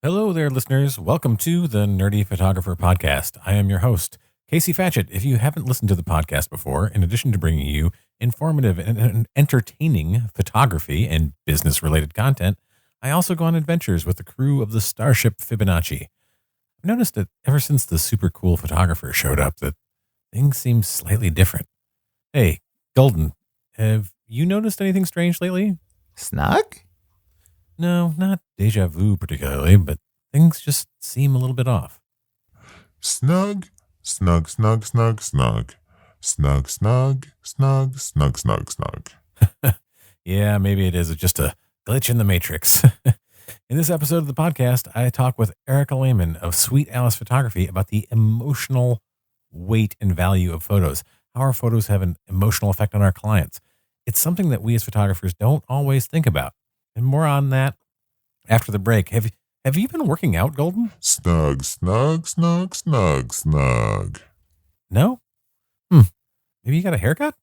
Hello there, listeners. Welcome to the Nerdy Photographer Podcast. I am your host, Casey Fatchett. If you haven't listened to the podcast before, in addition to bringing you informative and entertaining photography and business-related content, I also go on adventures with the crew of the Starship Fibonacci. I've noticed that ever since the super cool photographer showed up, that things seem slightly different. Hey, Golden, have you noticed anything strange lately? Snug? No, not deja vu particularly, but things just seem a little bit off. Snug, snug, snug, snug, snug. Snug, snug, snug, snug, snug, snug. Yeah, maybe it is just a glitch in the matrix. In this episode of the podcast, I talk with Erica Lehman of Sweet Alice Photography about the emotional weight and value of photos, how our photos have an emotional effect on our clients. It's something that we as photographers don't always think about. And more on that after the break. Have you been working out, Golden? Snug, snug, snug, snug, snug. No? Maybe you got a haircut?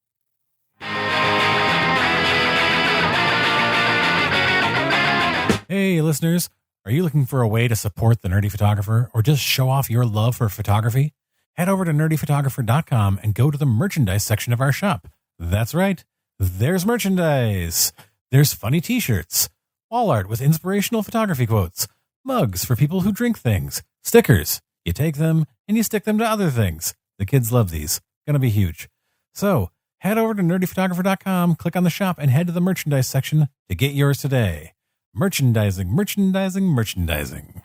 Hey, listeners. Are you looking for a way to support the Nerdy Photographer or just show off your love for photography? Head over to nerdyphotographer.com and go to the merchandise section of our shop. That's right. There's merchandise. There's funny t-shirts, wall art with inspirational photography quotes, mugs for people who drink things, stickers. You take them and you stick them to other things. The kids love these. Gonna be huge. So head over to nerdyphotographer.com, click on the shop, and head to the merchandise section to get yours today. Merchandising, merchandising, merchandising.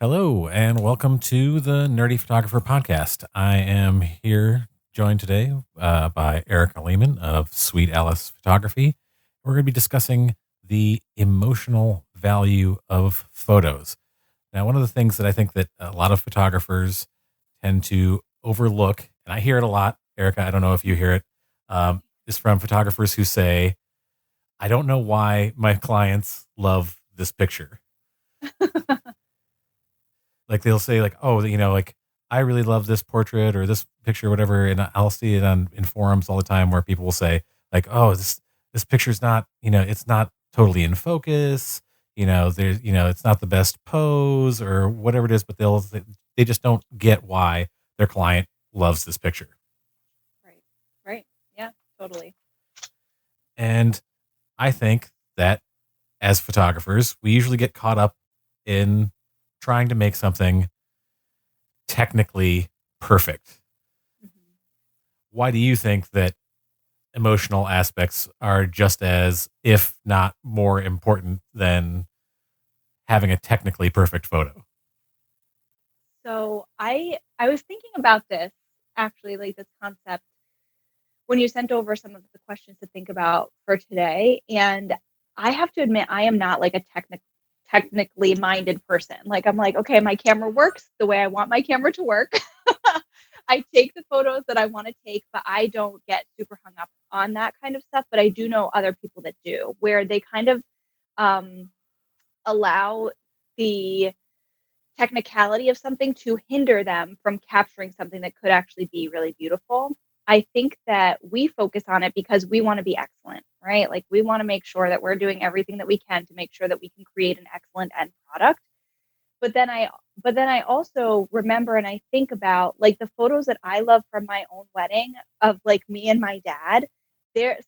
Hello, and welcome to the Nerdy Photographer Podcast. I am here joined today by Erica Lehman of Sweet Alice Photography. We're going to be discussing the emotional value of photos. Now, one of the things that I think that a lot of photographers tend to overlook, and I hear it a lot, Erica, I don't know if you hear it, is from photographers who say, I don't know why my clients love this picture. Like they'll say like, oh, you know, like, I really love this portrait or this picture or whatever. And I'll see it in forums all the time where people will say like, oh, this picture's not, it's not totally in focus. It's not the best pose or whatever it is, but they just don't get why their client loves this picture. Right. Yeah, totally. And I think that as photographers, we usually get caught up in trying to make something technically perfect. Mm-hmm. Why do you think that emotional aspects are just as, if not more important than having a technically perfect photo? So I was thinking about this actually, like this concept, when you sent over some of the questions to think about for today. And I have to admit, I am not like a technically minded person. Like I'm like, okay, my camera works the way I want my camera to work. I take the photos that I want to take, but I don't get super hung up on that kind of stuff. But I do know other people that do, where they kind of allow the technicality of something to hinder them from capturing something that could actually be really beautiful. I think that we focus on it because we want to be excellent, right? Like we want to make sure that we're doing everything that we can to make sure that we can create an excellent end product. But then I also remember and I think about like the photos that I love from my own wedding of like me and my dad.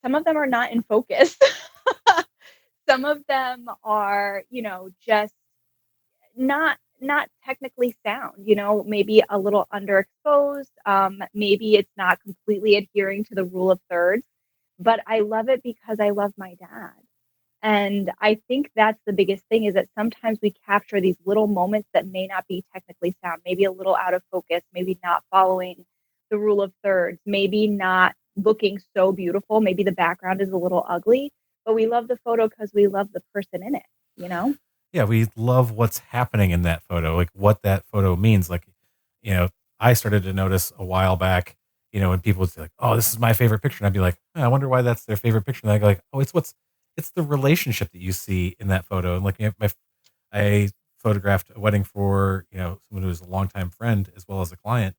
Some of them are not in focus. Some of them are, just not technically sound, maybe a little underexposed. Maybe it's not completely adhering to the rule of thirds, but I love it because I love my dad. And I think that's the biggest thing, is that sometimes we capture these little moments that may not be technically sound, maybe a little out of focus, maybe not following the rule of thirds, maybe not looking so beautiful. Maybe the background is a little ugly, but we love the photo because we love the person in it, Yeah, we love what's happening in that photo, like what that photo means. Like, I started to notice a while back, when people would say like, oh, this is my favorite picture. And I'd be like, I wonder why that's their favorite picture. And I go like, oh, it's the relationship that you see in that photo. And like, I photographed a wedding for, someone who was a longtime friend as well as a client.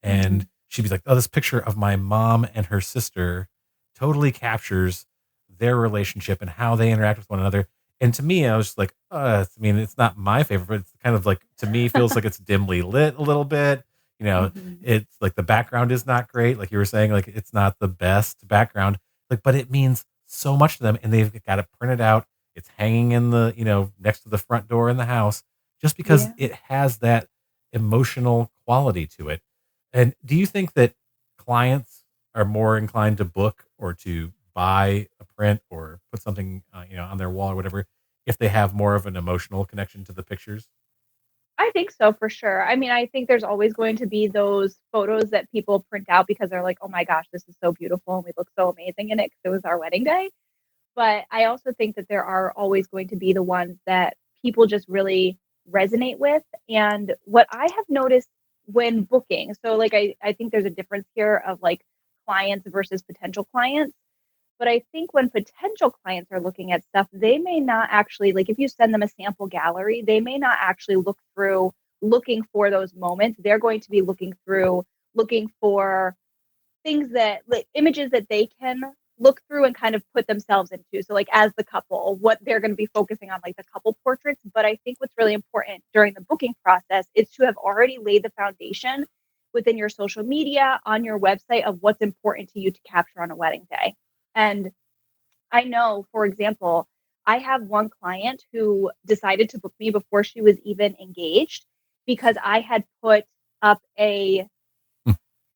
And she'd be like, oh, this picture of my mom and her sister totally captures their relationship and how they interact with one another. And to me, I was just like, it's not my favorite, but it's kind of like, to me, feels like it's dimly lit a little bit. You know, Mhm. it's like the background is not great. Like you were saying, like it's not the best background, like, but it means so much to them. And they've got it printed out. It's hanging in the, next to the front door in the house just because Yeah. it has that emotional quality to it. And do you think that clients are more inclined to book or to buy a print or put something, on their wall or whatever, if they have more of an emotional connection to the pictures? I think so for sure. I mean, I think there's always going to be those photos that people print out because they're like, "Oh my gosh, this is so beautiful and we look so amazing in it because it was our wedding day." But I also think that there are always going to be the ones that people just really resonate with. And what I have noticed when booking, so like I think there's a difference here of like clients versus potential clients. But I think when potential clients are looking at stuff, they may not actually like if you send them a sample gallery, they may not actually look through looking for those moments. They're going to be looking through looking for things that like images that they can look through and kind of put themselves into. So like as the couple, what they're going to be focusing on like the couple portraits. But I think what's really important during the booking process is to have already laid the foundation within your social media, on your website of what's important to you to capture on a wedding day. And I know, for example, I have one client who decided to book me before she was even engaged because I had put up Hmm.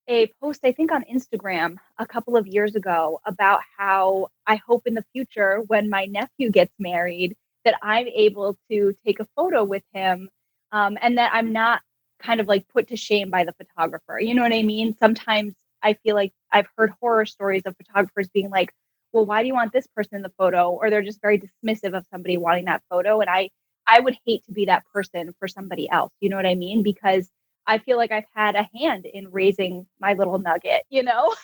a post, I think on Instagram a couple of years ago about how I hope in the future when my nephew gets married that I'm able to take a photo with him, and that I'm not kind of like put to shame by the photographer. You know what I mean? Sometimes I feel like I've heard horror stories of photographers being like, well, why do you want this person in the photo? Or they're just very dismissive of somebody wanting that photo. And I would hate to be that person for somebody else. You know what I mean? Because I feel like I've had a hand in raising my little nugget, you know?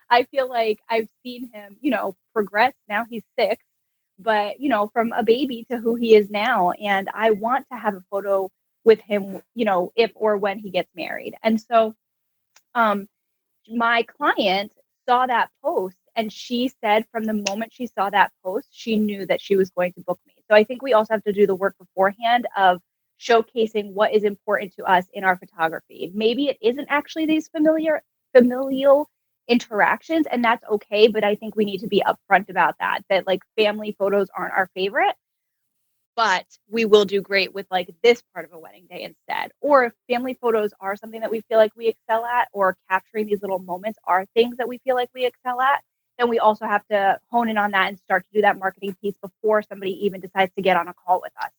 I feel like I've seen him, progress. Now he's 6, but, from a baby to who he is now. And I want to have a photo with him, if or when he gets married. And so, um, my client saw that post and she said from the moment she saw that post, she knew that she was going to book me. So I think we also have to do the work beforehand of showcasing what is important to us in our photography. Maybe it isn't actually these familial interactions and that's okay, but I think we need to be upfront about that like family photos aren't our favorite, but we will do great with like this part of a wedding day instead. Or if family photos are something that we feel like we excel at, or capturing these little moments are things that we feel like we excel at, then we also have to hone in on that and start to do that marketing piece before somebody even decides to get on a call with us.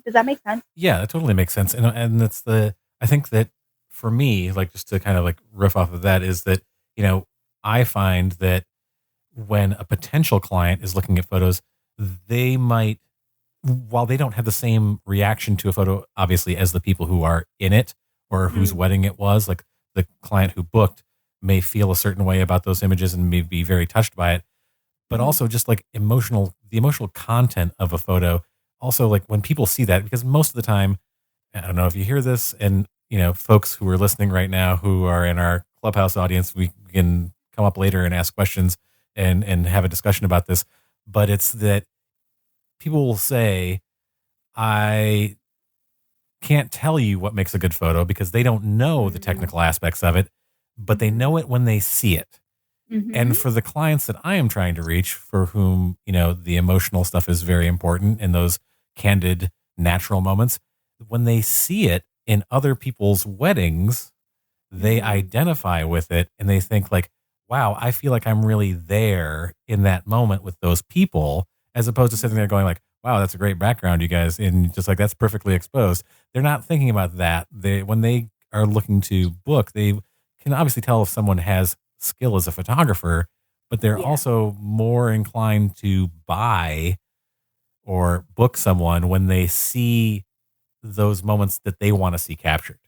Does that make sense? Yeah, it totally makes sense. And that's I think that for me, like just to kind of like riff off of that is that, you know, I find that when a potential client is looking at photos, they might, while they don't have the same reaction to a photo, obviously, as the people who are in it or whose Mm, wedding it was, like the client who booked may feel a certain way about those images and may be very touched by it. But mhm. also just like the emotional content of a photo. Also, like when people see that, because most of the time, I don't know if you hear this, and folks who are listening right now who are in our clubhouse audience, we can come up later and ask questions and have a discussion about this. But it's that people will say, I can't tell you what makes a good photo because they don't know the Mm, technical aspects of it, but they mhm, know it when they see it. And mhm. for the clients that I am trying to reach, for whom, the emotional stuff is very important and those candid, natural moments, when they see it in other people's weddings, they Mhm. identify with it and they think like, wow, I feel like I'm really there in that moment with those people, as opposed to sitting there going like, wow, that's a great background, you guys. And just like, that's perfectly exposed. They're not thinking about that. When they are looking to book, they can obviously tell if someone has skill as a photographer, but they're Yeah. also more inclined to buy or book someone when they see those moments that they want to see captured.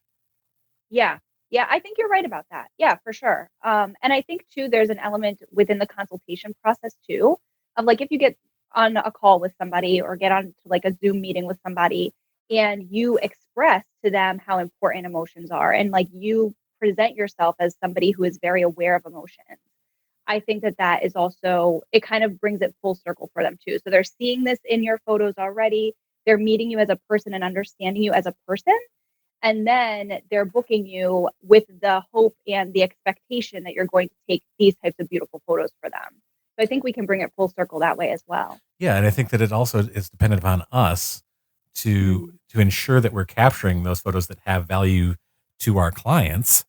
Yeah. Yeah, I think you're right about that. Yeah, for sure. And I think too, there's an element within the consultation process too, of like if you get on a call with somebody or get on to like a Zoom meeting with somebody and you express to them how important emotions are and like you present yourself as somebody who is very aware of emotions. I think that that is also, it kind of brings it full circle for them too. So they're seeing this in your photos already. They're meeting you as a person and understanding you as a person. And then they're booking you with the hope and the expectation that you're going to take these types of beautiful photos for them. So I think we can bring it full circle that way as well. Yeah, and I think that it also is dependent upon us to Mm. to ensure that we're capturing those photos that have value to our clients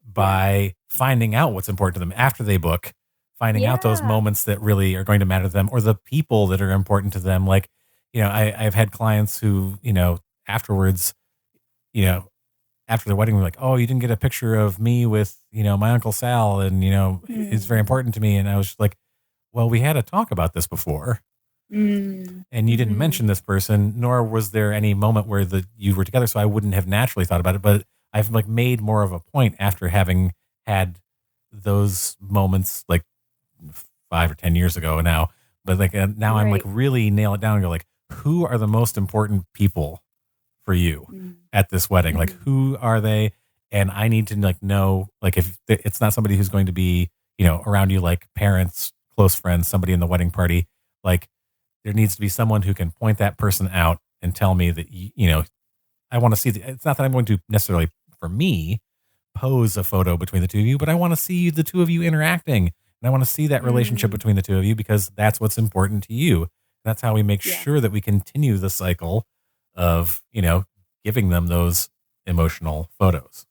by finding out what's important to them after they book, finding out those Yeah. moments that really are going to matter to them or the people that are important to them. Like, I've had clients who, afterwards, you know, after the wedding, were like, oh, you didn't get a picture of me with, my Uncle Sal. And, it's very Mm. important to me. And I was just like, well, we had a talk about this before Mm. and you didn't Mhm. mention this person, nor was there any moment where you were together. So I wouldn't have naturally thought about it, but I've like made more of a point after having had those moments like 5 or 10 years ago now. But like now I'm like Right. really nail it down and go like, who are the most important people for you Mm. at this wedding? Like, Mhm. who are they? And I need to like know, like, if it's not somebody who's going to be, around you, like parents, close friends, somebody in the wedding party, like there needs to be someone who can point that person out and tell me that, I want to see it's not that I'm going to necessarily for me pose a photo between the two of you, but I want to see the two of you interacting. And I want to see that relationship Mm. between the two of you because that's what's important to you. That's how we make Yeah. sure that we continue the cycle of, giving them those emotional photos.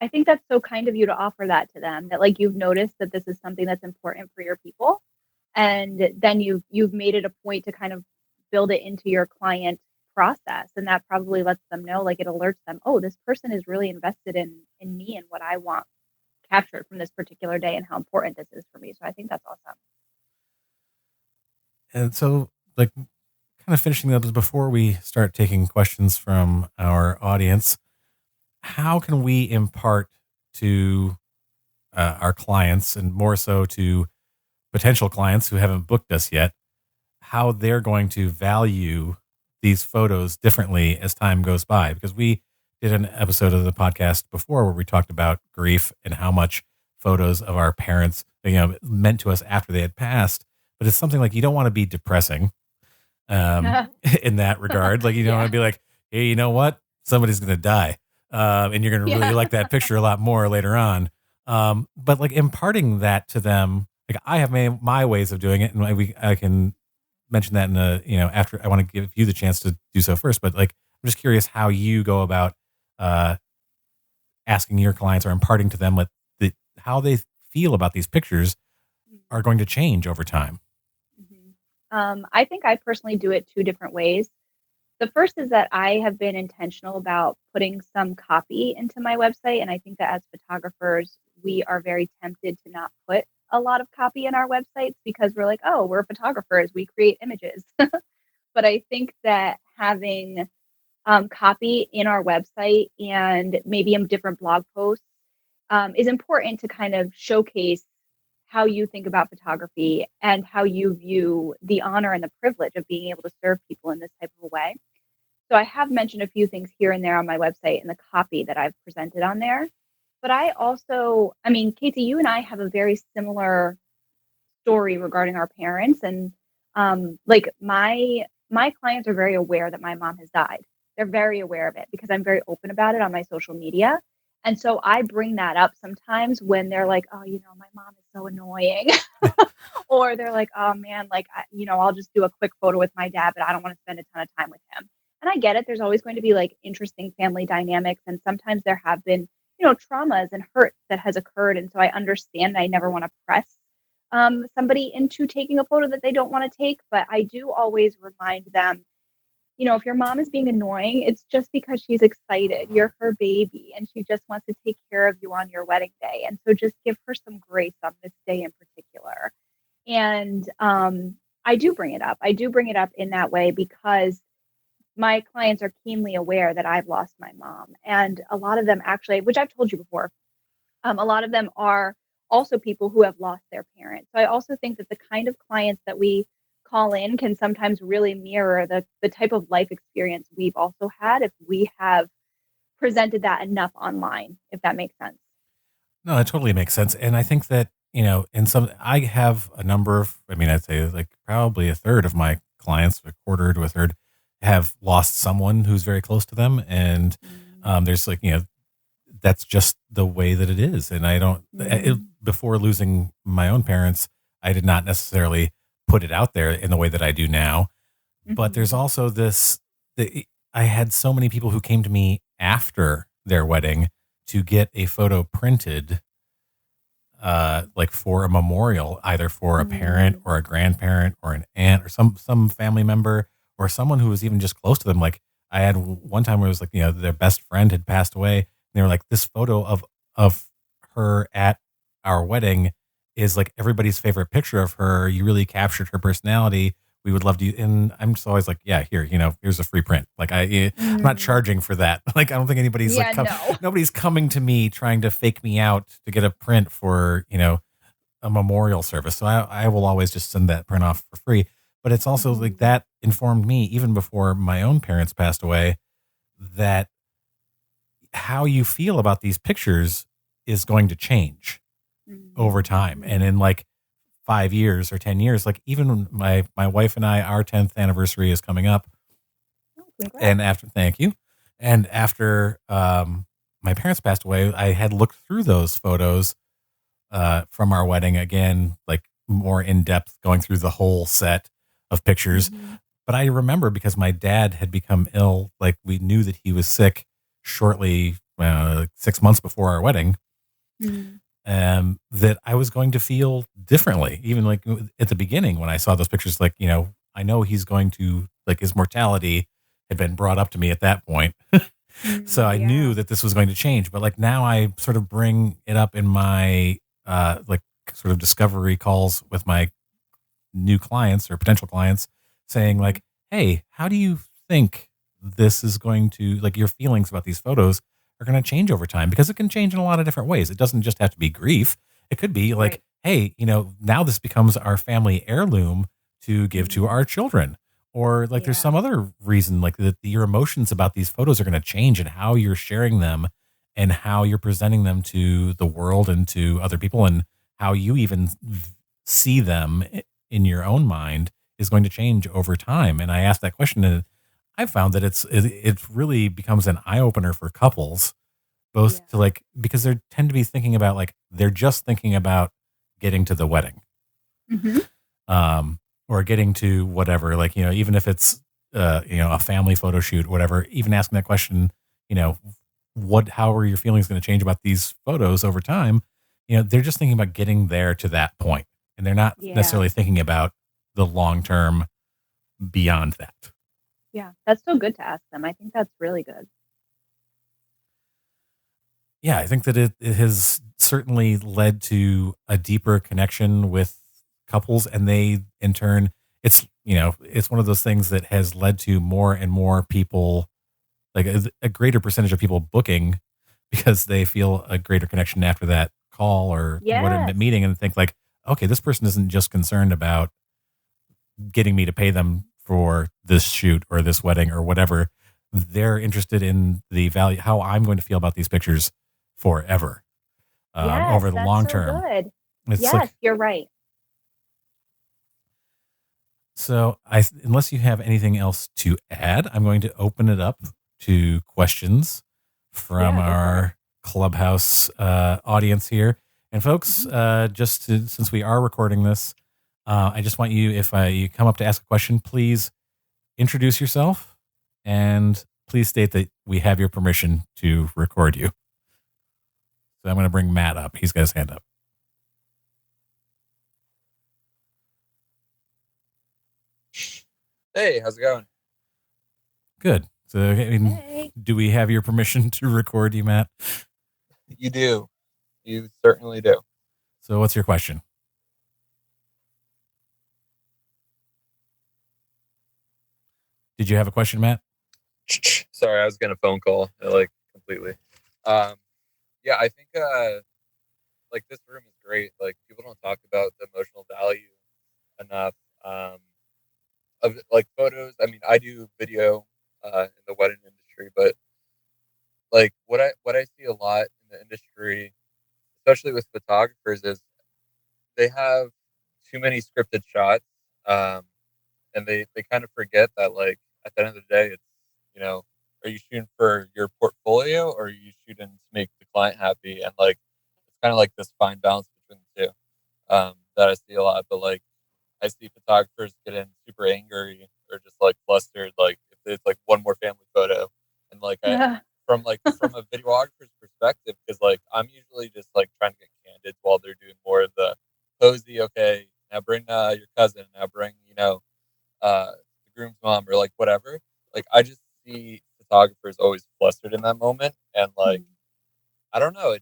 I think that's so kind of you to offer that to them, that, like, you've noticed that this is something that's important for your people, and then you've made it a point to kind of build it into your client process, and that probably lets them know, like, it alerts them, "Oh, this person is really invested in me and what I want captured from this particular day and how important this is for me." So I think that's awesome. And so, like, kind of finishing up before we start taking questions from our audience, how can we impart to our clients and more so to potential clients who haven't booked us yet how they're going to value these photos differently as time goes by? Because we did an episode of the podcast before where we talked about grief and how much photos of our parents, meant to us after they had passed. But it's something like you don't want to be depressing in that regard. Like you don't want Yeah. to be like, hey, you know what? Somebody's going to die. And you're going to really Yeah. like that picture a lot more later on. But like imparting that to them, like I have my ways of doing it, and I can mention that in after I want to give you the chance to do so first. But like I'm just curious how you go about uh, asking your clients or imparting to them how they feel about these pictures are going to change over time. Mhm. I think I personally do it 2 different ways. The first is that I have been intentional about putting some copy into my website, and I think that as photographers, we are very tempted to not put a lot of copy in our websites because we're like, "Oh, we're photographers, we create images." But I think that having, copy in our website and maybe in different blog posts, is important to kind of showcase how you think about photography and how you view the honor and the privilege of being able to serve people in this type of a way. So I have mentioned a few things here and there on my website and the copy that I've presented on there. But I also, I mean, Casey, you and I have a very similar story regarding our parents, and like my clients are very aware that my mom has died. They're very aware of it because I'm very open about it on my social media. And so I bring that up sometimes when they're like, "Oh, my mom is so annoying." Or they're like, "Oh man, like I'll just do a quick photo with my dad, but I don't want to spend a ton of time with him." And I get it. There's always going to be like interesting family dynamics, and sometimes there have been, traumas and hurt that has occurred, and so I understand. I never want to press somebody into taking a photo that they don't want to take, but I do always remind them, if your mom is being annoying, it's just because she's excited. You're her baby and she just wants to take care of you on your wedding day. And so just give her some grace on this day in particular. And I do bring it up. I do bring it up in that way because my clients are keenly aware that I've lost my mom. And a lot of them actually, which I've told you before, a lot of them are also people who have lost their parents. So I also think that the kind of clients that we call in can sometimes really mirror the type of life experience we've also had if we have presented that enough online, if that makes sense. No, that totally makes sense. And I think that and I have a number of, I mean, I'd say like probably a third of my clients, a quarter to a third, have lost someone who's very close to them. And Mm. there's like, that's just the way that it is. And I don't, Mm. before losing my own parents, I did not necessarily put it out there in the way that I do now. But there's Mhm. also I had so many people who came to me after their wedding to get a photo printed, like for a memorial, either for a parent Mm. or a grandparent or an aunt or some family member or someone who was even just close to them. Like I had one time where it was like, their best friend had passed away. And they were like, this photo of her at our wedding is like everybody's favorite picture of her. You really captured her personality. We would love to. And I'm just always like, yeah, here, here's a free print. Like I'm not Mm. charging for that. Like I don't think anybody's like Yeah, no. nobody's coming to me trying to fake me out to get a print for a memorial service. So I will always just send that print off for free. But it's also like Mhm. that informed me even before my own parents passed away that how you feel about these pictures is going to change over Mhm. time. And Mhm. in like 5 years or 10 years, like even when my wife and I, our 10th anniversary is coming up. Oh, congrats. And after, thank you. And after my parents passed away, I had looked through those photos from our wedding again, like more in depth, going through the whole set of pictures. Mhm. But I remember because my dad had become ill, like we knew that he was sick shortly, 6 months before our wedding, Mm. that I was going to feel differently. Even like at the beginning when I saw those pictures, like, I know he's going to, like, his mortality had been brought up to me at that point. So Mm. I knew Yeah. that this was going to change. But like now I sort of bring it up in my, like, sort of discovery calls with my new clients or potential clients, saying Mhm. like, hey, how do you think this is going to, like, your feelings about these photos are going to change over time? Because it can change in a lot of different ways. It doesn't just have to be grief. It could be like, Right. hey, now this becomes our family heirloom to give to Mhm. our children. Or like there's Yeah. some other reason, like that your emotions about these photos are going to change and how you're sharing them and how you're presenting them to the world and to other people and how you even see them in your own mind is going to change over time. And I asked that question, and I found that it really becomes an eye opener for couples, both to Yeah. like, because they tend to be thinking about, like, they're just thinking about getting to the wedding, Mhm. um, or getting to whatever, like, even if it's a family photo shoot, whatever. Even asking that question, you know, how are your feelings going to change about these photos over time? They're just thinking about getting there to that point, and they're not Yeah. necessarily thinking about the long term beyond that. Yeah. That's so good to ask them. I think that's really good. Yeah, I think that it has certainly led to a deeper connection with couples, and they, in turn, it's one of those things that has led to more and more people, like a greater percentage of people booking because they feel a greater connection after that call or what a Yes. meeting, and think like, okay, this person isn't just concerned about getting me to pay them for this shoot or this wedding or whatever. They're interested in the value, how I'm going to feel about these pictures forever, Yes, over the that's long so term. good. It's Yes, like, you're right. so unless you have anything else to add, I'm going to open it up to questions from Yeah, go for it. our clubhouse audience here. And folks, Mhm. since we are recording this, I just want you, if you come up to ask a question, please introduce yourself and please state that we have your permission to record you. So I'm going to bring Matt up. He's got his hand up. Hey, how's it going? Good. So, I mean, Hey. do we have your permission to record you, Matt? You do. You certainly do. So what's your question? Did you have a question, Matt? Sorry, I was getting a phone call, like, completely. Um, yeah, I think like this room is great. Like people don't talk about the emotional value enough of like photos. I mean, I do video in the wedding industry, but like what I see a lot in the industry, especially with photographers, is they have too many scripted shots, um, and they kind of forget that like at the end of the day, it's you know, are you shooting for your portfolio or are you shooting to make the client happy? And like it's kind of like this fine balance between the two that I see a lot. But like I see photographers getting super angry or just like flustered, like if it's like one more family photo, and like I Yeah. from a videographer's perspective, because like I'm usually just like trying to get candid while they're doing more of the posy. Okay, now bring your cousin. Now bring the groom's mom or like whatever. Like I just see photographers always flustered in that moment, and like I don't know.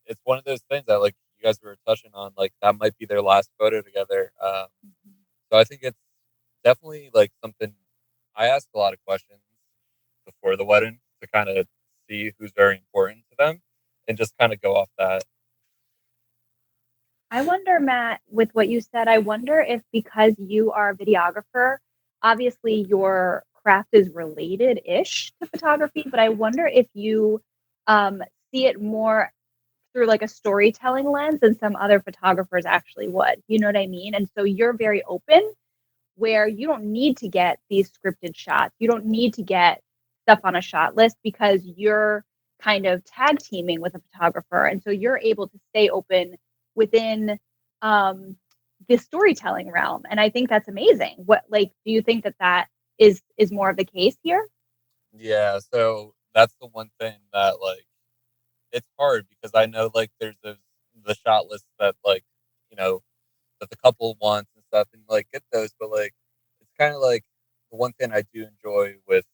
It's one of those things that like you guys were touching on. Like that might be their last photo together. So I think it's definitely like something. I ask a lot of questions before the wedding to kind of see who's very important to them, and just kind of go off that. I wonder, Matt, with what you said, I wonder if because you are a videographer, obviously your craft is related-ish to photography, but I wonder if you see it more through like a storytelling lens than some other photographers actually would. You know what I mean? And so you're very open where you don't need to get these scripted shots. You don't need to get stuff on a shot list because you're kind of tag teaming with a photographer. And so you're able to stay open within the storytelling realm. And I think that's amazing. What like do you think that that is more of the case here? Yeah, so that's the one thing that like it's hard because I know like there's the shot list that like you know that the couple wants and stuff and like get those, but like it's kind of like the one thing I do enjoy with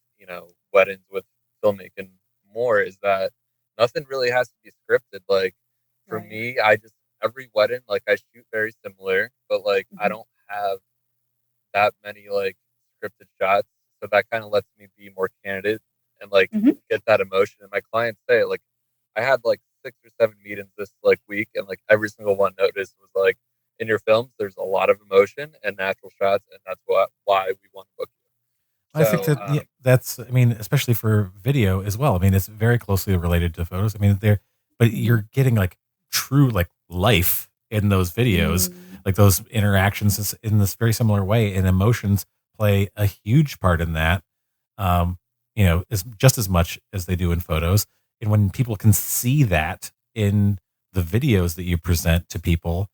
weddings with filmmaking more is that nothing really has to be scripted. Like for Right. me, I just every wedding like I shoot very similar, but like I Mhm. don't have that many like scripted shots, so that kind of lets me be more candid and like Mhm. get that emotion. And my clients say like I had like 6 or 7 meetings this like week, and like every single one noticed was like in your films, there's a lot of emotion and natural shots, and that's why we want to book you. I think So that yeah, that's, I mean, especially for video as well. I mean, it's very closely related to photos. I mean, but Mhm. you're getting like true like life in those videos, Mm. like those interactions in this very similar way, and emotions play a huge part in that. Um, as just as much as they do in photos. And when people can see that in the videos that you present to people,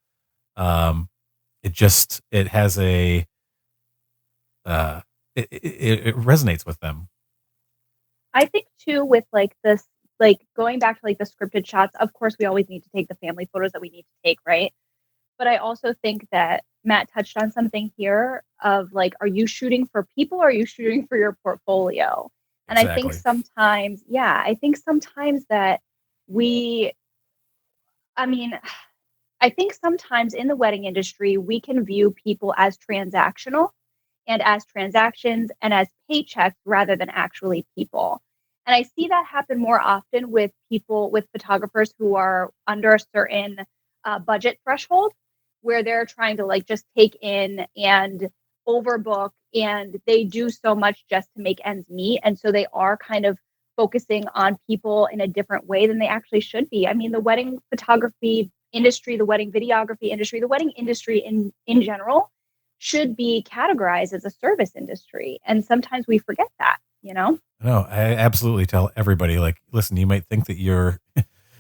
um, it has a uh, it resonates with them. I think too with like this, like going back to like the scripted shots, of course we always need to take the family photos that we need to take, right? But I also think that Matt touched on something here of like, are you shooting for people or are you shooting for your portfolio? And I think Exactly. sometimes, yeah, I think sometimes that we, I mean, I think sometimes in the wedding industry, we can view people as transactional and as transactions and as paychecks rather than actually people. And I see that happen more often with people, with photographers who are under a certain budget threshold where they're trying to like just take in and overbook and they do so much just to make ends meet. And so they are kind of focusing on people in a different way than they actually should be. I mean, the wedding photography industry, the wedding videography industry, the wedding industry in general should be categorized as a service industry. And sometimes we forget that, you know? No, I absolutely tell everybody, like, listen, you might think that you're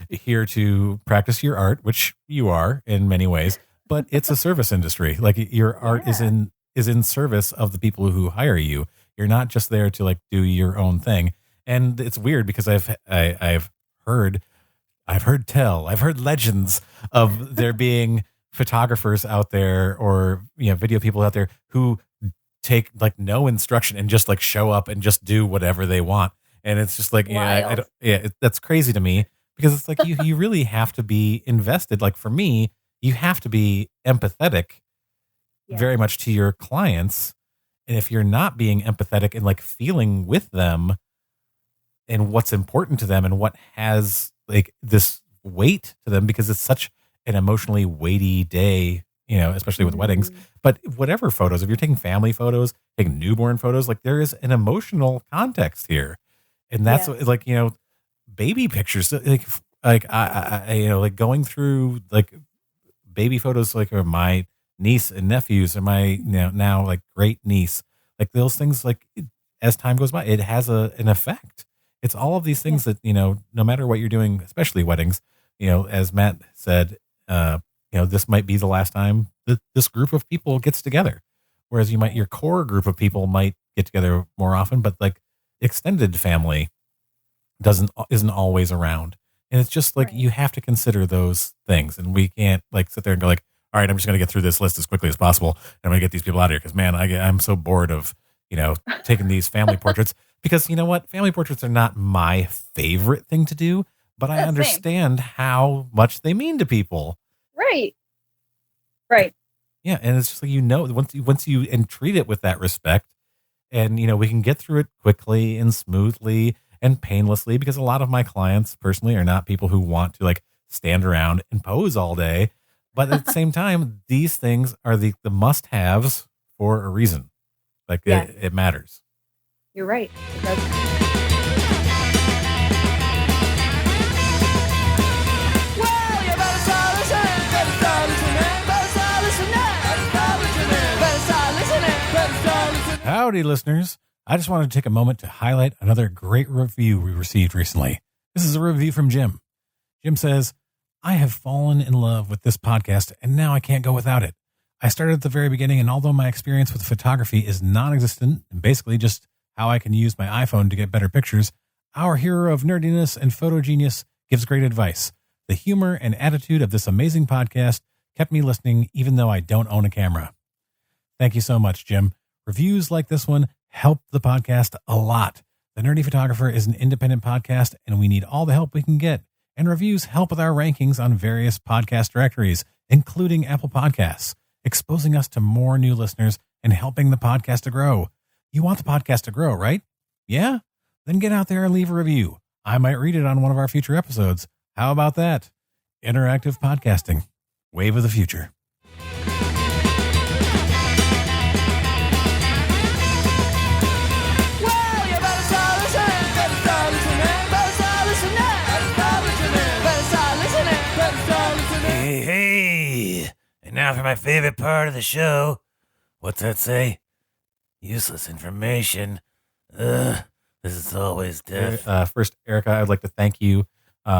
here to practice your art, which you are in many ways, but it's a service industry. Like your art Yeah. is in service of the people who hire you. You're not just there to like do your own thing. And it's weird because I've heard I've heard legends of there being photographers out there or video people out there who take like no instruction and just like show up and just do whatever they want. And it's just like, I Wild. don't, that's crazy to me because it's like you really have to be invested. Like for me, you have to be empathetic Yeah. very much to your clients. And if you're not being empathetic and like feeling with them and what's important to them and what has like this weight to them, because it's such an emotionally weighty day, especially with weddings, Mm. but whatever photos, if you're taking family photos, taking newborn photos, like there is an emotional context here. And that's Yes. like, baby pictures, like I like going through like baby photos like of my niece and nephews, or my now like great niece, like those things, like as time goes by, it has an effect. It's all of these things that, no matter what you're doing, especially weddings, as Matt said, this might be the last time that this group of people gets together. Whereas your core group of people might get together more often, but like extended family isn't always around. And it's just like, you have to consider those things. And we can't like sit there and go like, all right, I'm just going to get through this list as quickly as possible. And I'm going to get these people out of here. Cause man, I'm so bored of, taking these family portraits, because you know what? Family portraits are not my favorite thing to do, but I understand how much they mean to people. Right. Yeah. And it's just like, once you entreat it with that respect, and, we can get through it quickly and smoothly and painlessly, because a lot of my clients personally are not people who want to like stand around and pose all day. But at the same time, these things are the must-haves for a reason. Like it matters. You're right. It does. Howdy, listeners. I just wanted to take a moment to highlight another great review we received recently. This is a review from Jim. Jim says, I have fallen in love with this podcast, and now I can't go without it. I started at the very beginning, and although my experience with photography is non-existent and basically just how I can use my iPhone to get better pictures, our hero of nerdiness and photo genius gives great advice. The humor and attitude of this amazing podcast kept me listening even though I don't own a camera. Thank you so much, Jim. Reviews like this one help the podcast a lot. The Nerdy Photographer is an independent podcast, and we need all the help we can get. And reviews help with our rankings on various podcast directories, including Apple Podcasts, exposing us to more new listeners and helping the podcast to grow. You want the podcast to grow, right? Yeah? Then get out there and leave a review. I might read it on one of our future episodes. How about that? Interactive podcasting. Wave of the future. Hey, and now for my favorite part of the show. What's that say? Useless information. This is always death. First, Erica, I'd like to thank you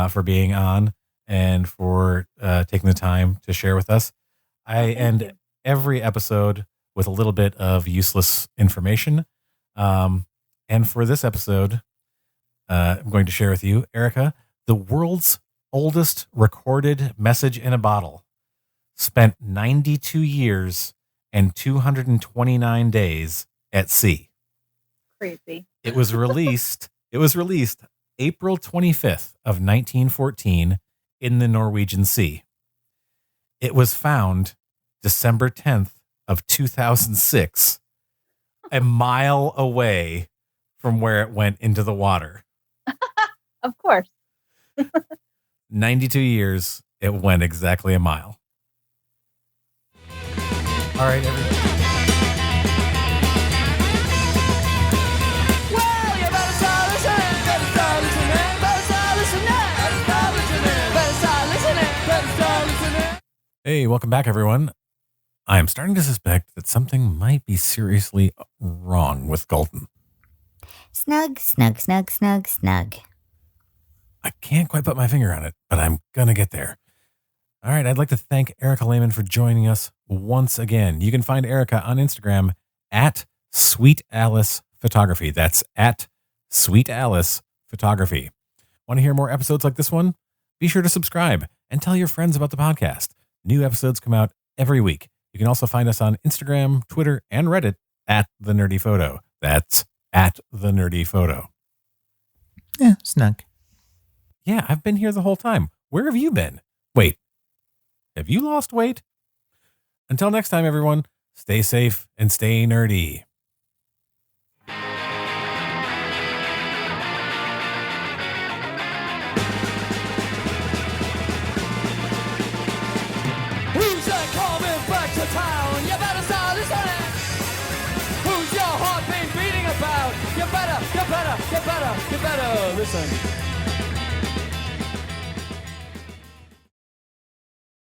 for being on and for taking the time to share with us. I end every episode with a little bit of useless information. And for this episode, I'm going to share with you, Erica, the world's oldest recorded message in a bottle spent 92 years and 229 days at sea. Crazy. It was released April 25th of 1914 in the Norwegian Sea. It was found December 10th of 2006, a mile away from where it went into the water. Of course. 92 years, it went exactly a mile. All right, everybody. Well, you better start listening. Better start listening. Better start listening. Better start listening. Better start listening. Better start listening. Hey, welcome back, everyone. I am starting to suspect that something might be seriously wrong with Golden. Snug, snug, snug, snug, snug. I can't quite put my finger on it, but I'm going to get there. All right, I'd like to thank Erica Lehman for joining us once again. You can find Erica on Instagram at Sweet Alice Photography. That's at Sweet Alice Photography. Want to hear more episodes like this one? Be sure to subscribe and tell your friends about the podcast. New episodes come out every week. You can also find us on Instagram, Twitter, and Reddit at The Nerdy Photo. That's at The Nerdy Photo. Yeah, snug. Yeah, I've been here the whole time. Where have you been? Wait, have you lost weight? Until next time, everyone, stay safe and stay nerdy. Who's that coming back to town? You better start listening. Who's your heart been beating about? You better listen.